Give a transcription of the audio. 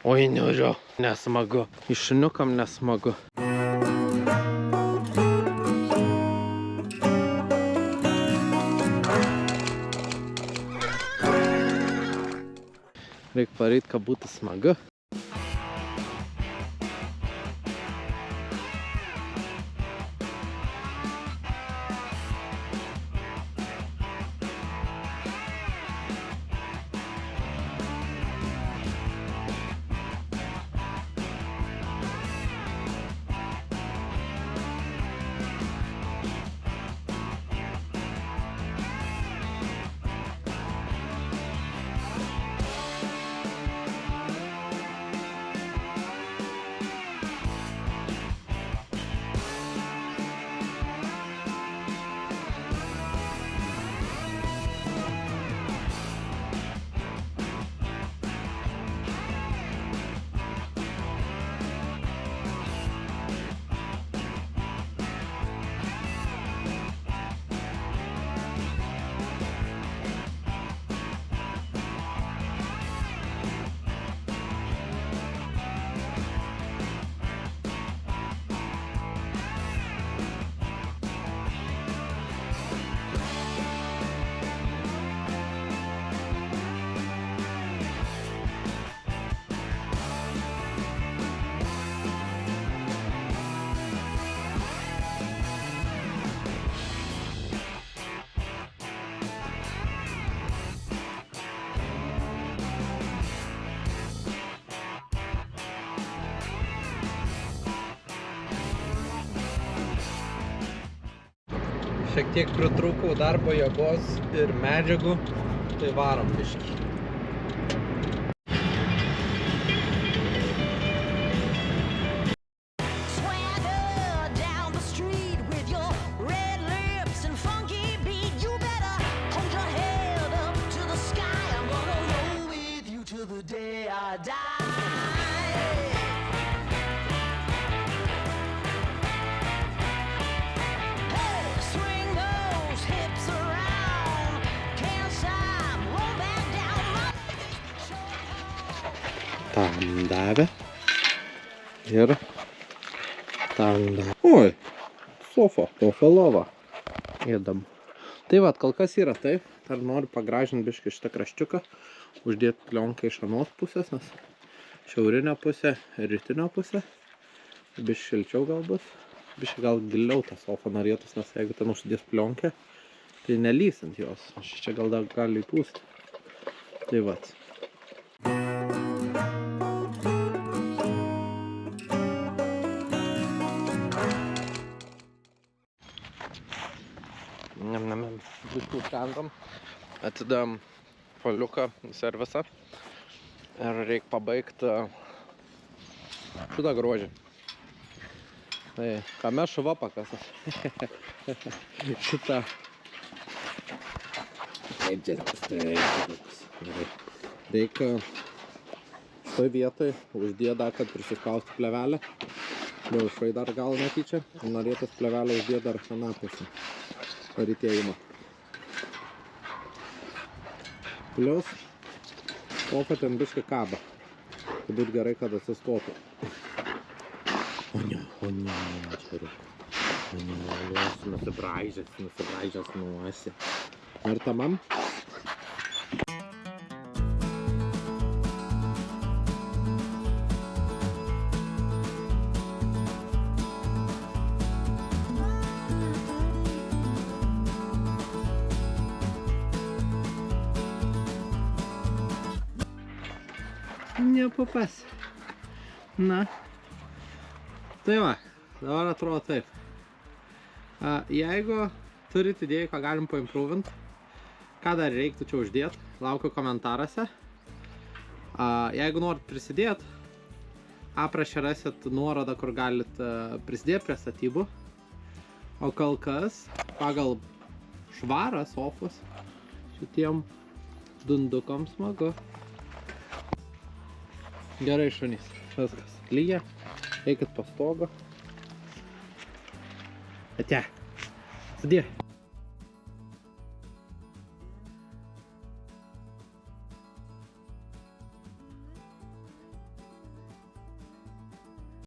Oi, niuriu, nesmagu. Iš šuniukam nesmagu. Reikia paryt, kad būtų smagu. Šiek tiek pritrūkau darbo jėgos ir medžiagų, tai varom biškį. Tam davė ir tam davė. Oi, sofa, lova. Ėdam. Tai vat, kol kas yra taip. Dar noriu pagražinti biškį šitą kraščiuką. Uždėti plionką iš anos pusės, nes šiaurinė pusė ir rytinė pusė. Biškį šilčiau gal bus. Biškį gal giliau tą sofą norėtus, nes jeigu ten uždės plionkę, tai nelysint jos. Aš čia gal dar gali įpūsti. Tai vat. Visų sprendam, atidam foliuką į servisą ir reikia pabaigti šitą grožį. Tai kame šuva pakasas. Šitą. Reikia šitoj vietoj uždėda, kad prisispausti plevelę. Štai dar gal netyčia. Norėtas plevelę uždėda dar anapusę. Parytėjimą. Plius, sofa ten biškai kaba. Tai būt gerai, kad atsistotų. O ne, čia reikia. O ne, nusibraižęs nuosi. Ar tamam? Nepapas. Na. Tai va, dabar atrodo taip. Jeigu turit idėjų, ką galim paimprovinti, ką dar reiktų čia uždėti, laukiu komentaruose. Jeigu norit prisidėti, aprašę rasit nuorodą, kur galit prisidėti prie statybų. O kol kas, pagal švarą sofos, šitiem dundukam smagu. Gerai šunys, viskas lyja, eikit po stogą. Ate, sudė.